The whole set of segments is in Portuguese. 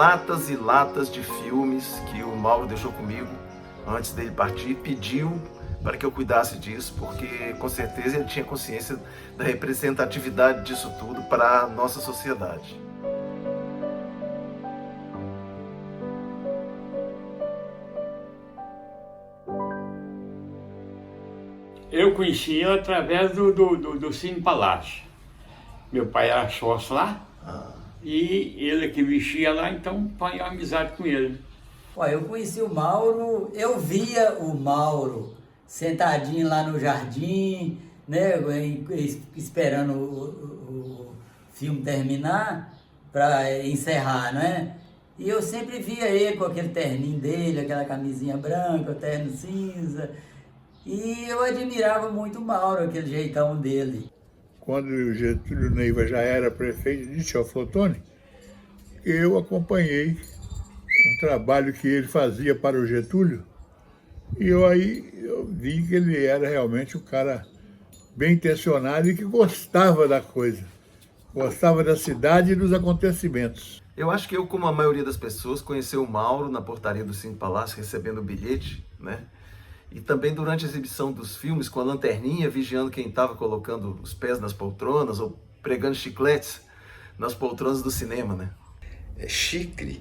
latas e latas de filmes que o Mauro deixou comigo antes dele partir, pediu para que eu cuidasse disso, porque com certeza ele tinha consciência da representatividade disso tudo para a nossa sociedade. Eu conheci ele através do Cine Palácio. Meu pai era sócio lá, e ele que mexia lá, então foi amizade com ele. Olha, eu conheci o Mauro, eu via o Mauro sentadinho lá no jardim, né, esperando o filme terminar para encerrar, né? E eu sempre via ele com aquele terninho dele, aquela camisinha branca, o terno cinza. E eu admirava muito o Mauro, aquele jeitão dele. Quando o Getúlio Neiva já era prefeito de Teoflotone, eu acompanhei um trabalho que ele fazia para o Getúlio, e eu vi que ele era realmente um cara bem intencionado e que gostava da coisa, gostava da cidade e dos acontecimentos. Eu acho que eu, como a maioria das pessoas, conheci o Mauro na portaria do Cine Palácio, recebendo o bilhete, né? E também durante a exibição dos filmes, com a lanterninha, vigiando quem estava colocando os pés nas poltronas ou pregando chicletes nas poltronas do cinema, né? Chicre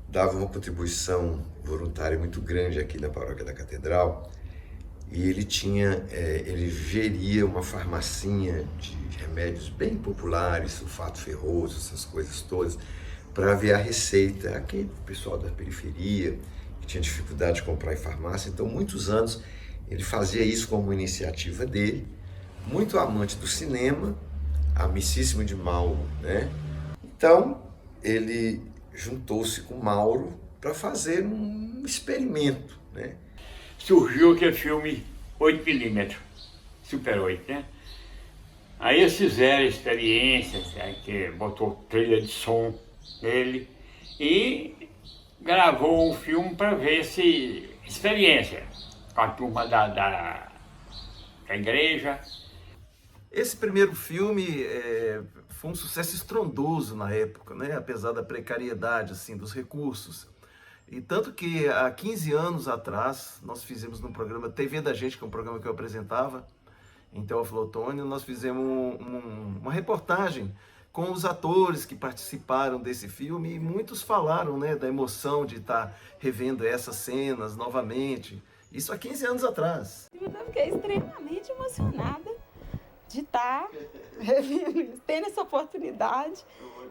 dava uma contribuição voluntária muito grande aqui na paróquia da Catedral, e ele geria uma farmacinha de remédios bem populares, sulfato ferroso, essas coisas todas, para ver a receita aquele pessoal da periferia que tinha dificuldade de comprar em farmácia. Então, muitos anos ele fazia isso como iniciativa dele, muito amante do cinema, amicíssimo de Mauro, né? Então, ele juntou-se com Mauro para fazer um experimento, né? Surgiu aquele filme 8mm, Super 8, né? Aí eles fizeram a experiência, que botou trilha de som nele e gravou um filme para ver se experiência com a turma da igreja. Esse primeiro filme foi um sucesso estrondoso na época, né? Apesar da precariedade assim, dos recursos. E tanto que há 15 anos atrás, nós fizemos no programa TV da Gente, que é um programa que eu apresentava em Teoflotone, nós fizemos uma reportagem com os atores que participaram desse filme, e muitos falaram, né, da emoção de estar revendo essas cenas novamente. Isso há 15 anos atrás. Eu fiquei extremamente emocionada de estar revendo isso, tendo essa oportunidade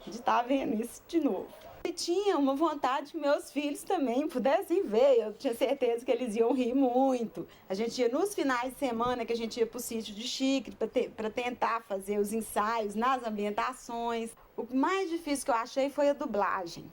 de estar vendo isso de novo. E tinha uma vontade que meus filhos também pudessem ver, eu tinha certeza que eles iam rir muito. A gente ia nos finais de semana, que a gente ia para o sítio de Chicre para tentar fazer os ensaios nas ambientações. O mais difícil que eu achei foi a dublagem.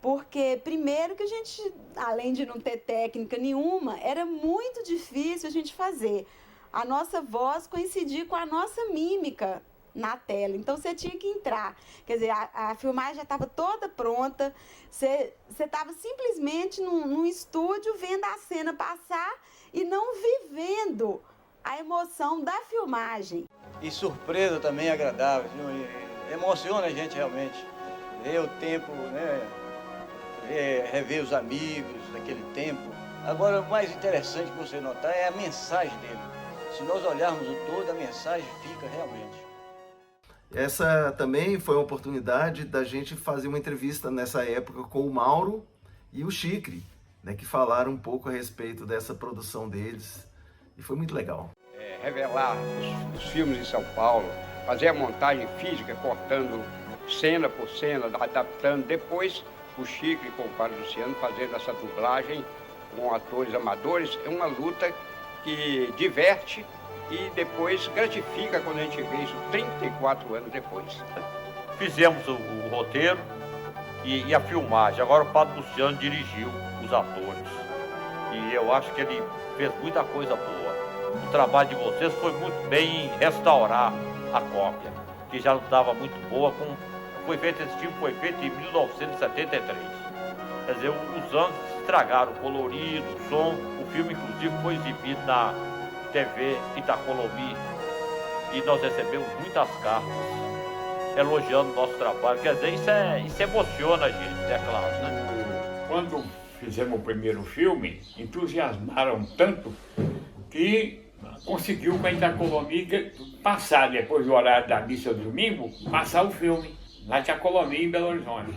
Porque, primeiro, que a gente, além de não ter técnica nenhuma, era muito difícil a gente fazer a nossa voz coincidir com a nossa mímica na tela. Então, você tinha que entrar. Quer dizer, a filmagem já estava toda pronta, você estava simplesmente num estúdio vendo a cena passar e não vivendo a emoção da filmagem. E surpresa também agradável, viu? Emociona a gente realmente. Ver o tempo, né? Rever os amigos daquele tempo. Agora, o mais interessante que você notar é a mensagem dele. Se nós olharmos o todo, a mensagem fica realmente. Essa também foi uma oportunidade da gente fazer uma entrevista nessa época com o Mauro e o Chicre, né, que falaram um pouco a respeito dessa produção deles, e foi muito legal. Revelar os filmes em São Paulo, fazer a montagem física, cortando cena por cena, adaptando. Depois o Chicre com o Padre Luciano fazendo essa dublagem com atores amadores. É uma luta que diverte e depois gratifica quando a gente vê isso 34 anos depois. Fizemos o roteiro e a filmagem. Agora o Padre Luciano dirigiu os atores. E eu acho que ele fez muita coisa boa. O trabalho de vocês foi muito bem em restaurar a cópia, que já não estava muito boa. Esse filme foi feito em 1973. Quer dizer, os anos estragaram o colorido, o som. O filme, inclusive, foi exibido na TV Itacolomi e nós recebemos muitas cartas elogiando o nosso trabalho. Quer dizer, isso emociona a gente, é claro, né? Quando fizemos o primeiro filme, entusiasmaram tanto que conseguiu com a Itacolomi passar, depois do horário da missa do domingo, passar o filme na Itacolomi, em Belo Horizonte.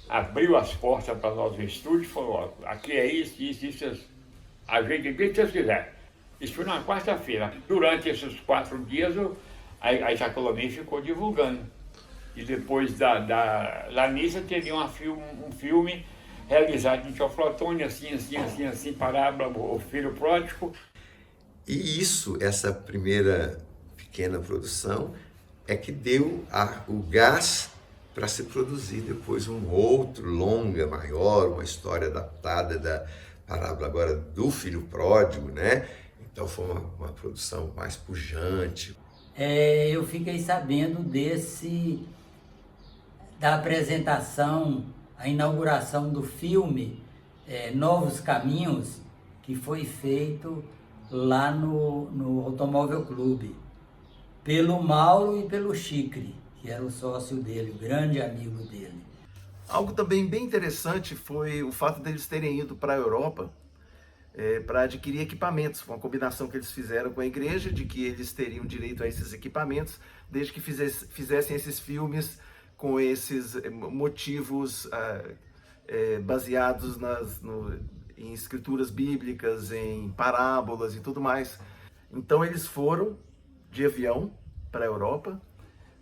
Abriu as portas para nós no estúdio e falou, ó, aqui é isso, ajeite o que vocês quiserem. Isso foi na quarta-feira. Durante esses 4 dias, a Itacolomi ficou divulgando. E depois da missa teria um filme realizado em Teoflotone, assim, parábola, o filho pródigo. E isso, essa primeira pequena produção, é que deu o gás para se produzir depois um outro longa, maior, uma história adaptada da parábola agora do filho pródigo, né? Então foi uma produção mais pujante. Eu fiquei sabendo da apresentação, a inauguração do filme Novos Caminhos, que foi feito lá no Automóvel Clube, pelo Mauro e pelo Chicre, que era o sócio dele, o grande amigo dele. Algo também bem interessante foi o fato deles terem ido para a Europa para adquirir equipamentos. Foi uma combinação que eles fizeram com a igreja, de que eles teriam direito a esses equipamentos, desde que fizessem esses filmes com esses motivos baseados em escrituras bíblicas, em parábolas e tudo mais. Então eles foram de avião para a Europa,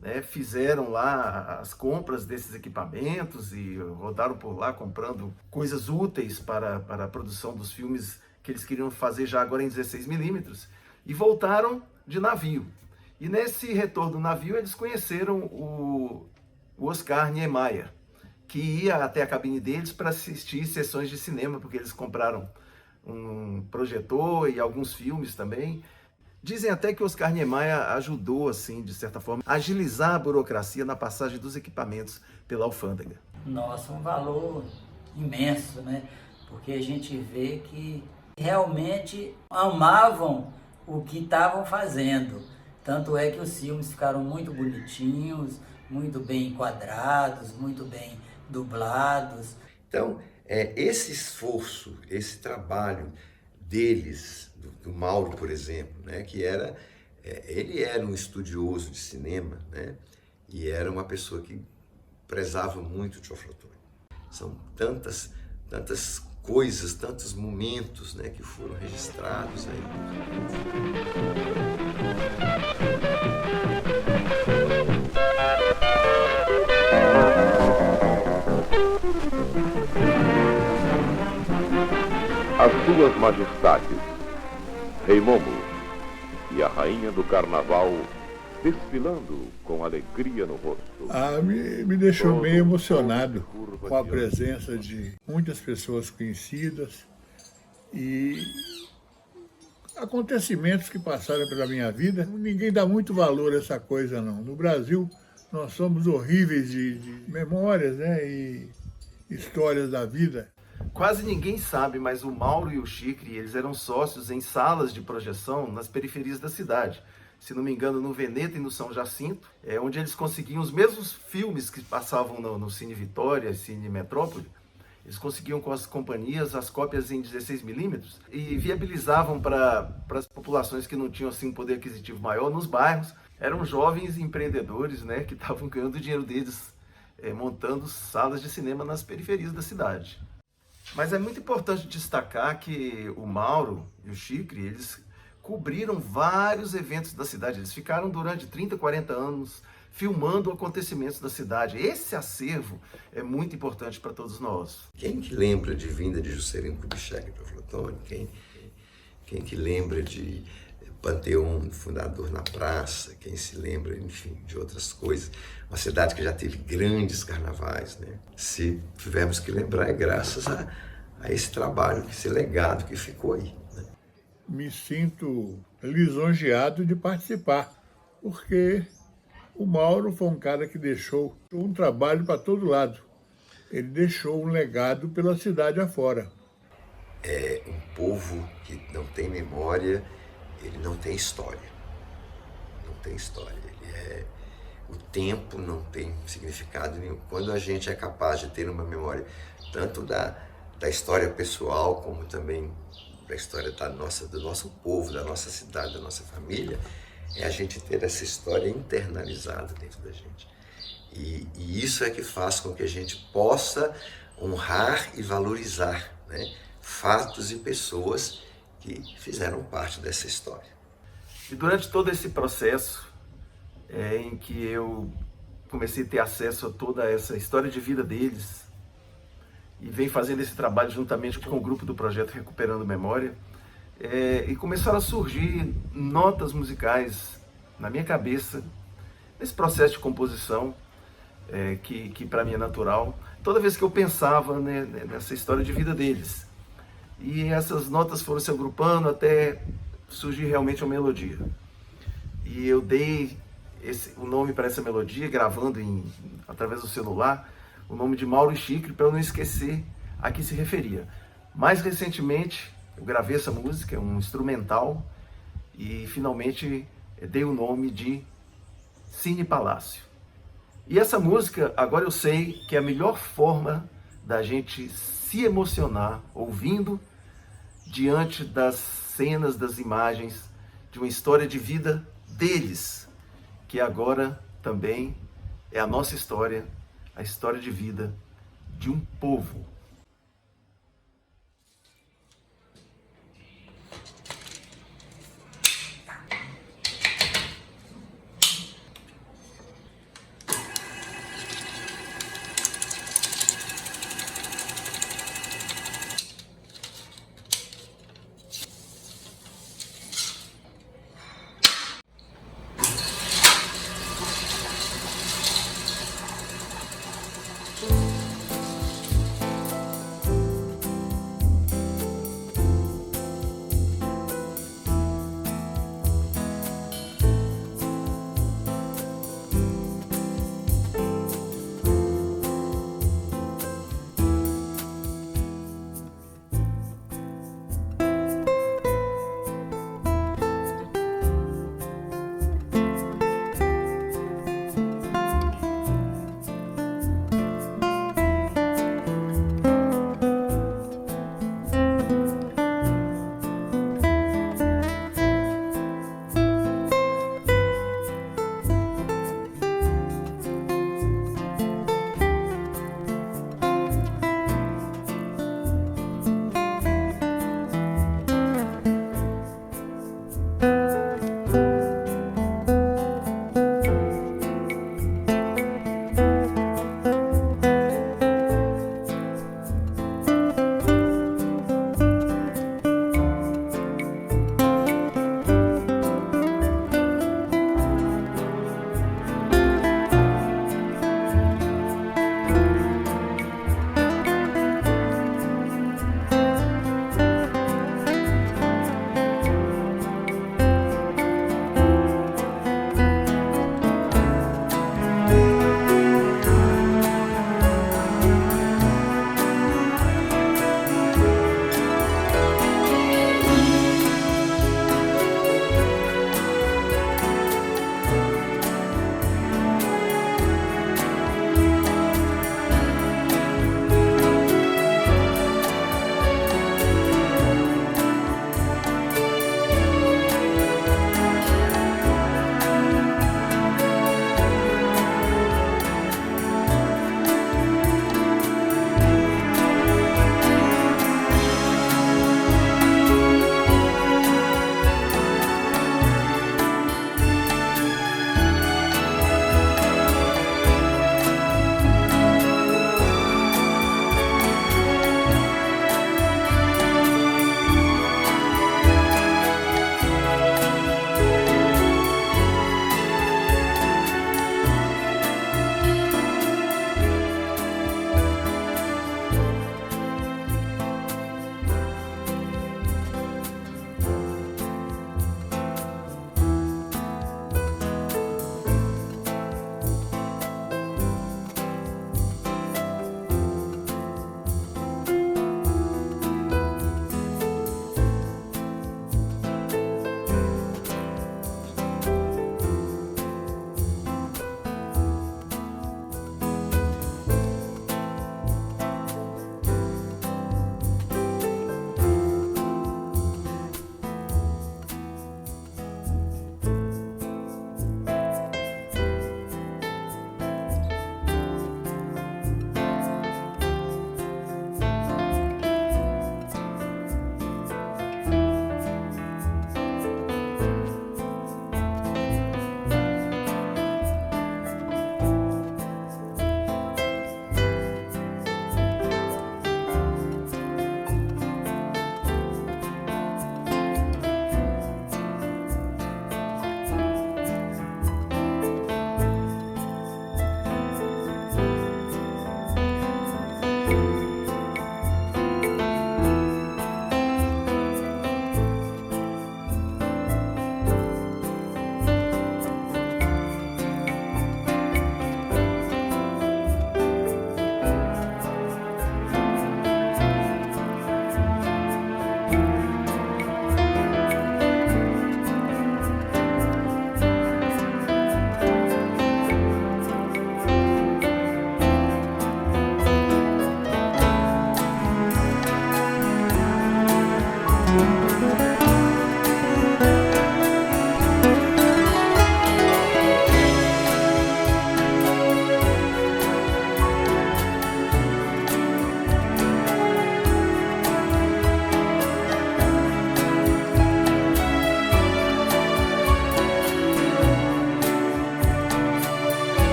né, fizeram lá as compras desses equipamentos e rodaram por lá comprando coisas úteis para a produção dos filmes que eles queriam fazer já agora em 16mm e voltaram de navio. E nesse retorno do navio eles conheceram o Oscar Niemeyer, que ia até a cabine deles para assistir sessões de cinema, porque eles compraram um projetor e alguns filmes também. Dizem até que o Oscar Niemeyer ajudou, assim, de certa forma, a agilizar a burocracia na passagem dos equipamentos pela alfândega. Nossa, um valor imenso, né? Porque a gente vê que realmente amavam o que estavam fazendo. Tanto é que os filmes ficaram muito bonitinhos, muito bem enquadrados, muito bem dublados. Então, esse esforço, esse trabalho deles, do Mauro, por exemplo, né, que ele era um estudioso de cinema, né, e era uma pessoa que prezava muito o Teoflotone. São tantas coisas, tantos momentos, né, que foram registrados aí. As duas majestades, Rei Momo e a Rainha do Carnaval, desfilando com alegria no rosto. Me deixou meio emocionado com a presença de muitas pessoas conhecidas e acontecimentos que passaram pela minha vida. Ninguém dá muito valor a essa coisa, não. No Brasil, nós somos horríveis de memórias, né, e histórias da vida. Quase ninguém sabe, mas o Mauro e o Chicre, eles eram sócios em salas de projeção nas periferias da cidade. Se não me engano, no Veneta e no São Jacinto, onde eles conseguiam os mesmos filmes que passavam no Cine Vitória, Cine Metrópole. Eles conseguiam com as companhias as cópias em 16mm e viabilizavam para as populações que não tinham assim, um poder aquisitivo maior nos bairros. Eram jovens empreendedores, né, que estavam ganhando o dinheiro deles, montando salas de cinema nas periferias da cidade. Mas é muito importante destacar que o Mauro e o Chicre, eles cobriram vários eventos da cidade. Eles ficaram durante 30, 40 anos filmando acontecimentos da cidade. Esse acervo é muito importante para todos nós. Quem que lembra de vinda de Juscelino Kubitschek para Teoflotone? Quem que lembra de Panteão, fundador na praça? Quem se lembra, enfim, de outras coisas? Uma cidade que já teve grandes carnavais, né? Se tivermos que lembrar, é graças a esse trabalho, esse legado que ficou aí, né? Me sinto lisonjeado de participar, porque o Mauro foi um cara que deixou um trabalho para todo lado. Ele deixou um legado pela cidade afora. É um povo que não tem memória, ele não tem história. Não tem história. Ele O tempo não tem significado nenhum. Quando a gente é capaz de ter uma memória tanto da história pessoal, como também da história do nosso povo, da nossa cidade, da nossa família, é a gente ter essa história internalizada dentro da gente. E isso é que faz com que a gente possa honrar e valorizar, né, fatos e pessoas que fizeram parte dessa história. E durante todo esse processo em que eu comecei a ter acesso a toda essa história de vida deles e venho fazendo esse trabalho juntamente com o grupo do projeto Recuperando Memória, e começaram a surgir notas musicais na minha cabeça, nesse processo de composição, que para mim é natural, toda vez que eu pensava, né, nessa história de vida deles. E essas notas foram se agrupando até surgir realmente uma melodia. E eu dei o nome para essa melodia, gravando através do celular, o nome de Mauro e Chicre, para eu não esquecer a que se referia. Mais recentemente, eu gravei essa música, é um instrumental, e finalmente dei o nome de Cine Palácio. E essa música, agora eu sei que é a melhor forma da gente se emocionar ouvindo diante das cenas, das imagens de uma história de vida deles, que agora também é a nossa história, a história de vida de um povo.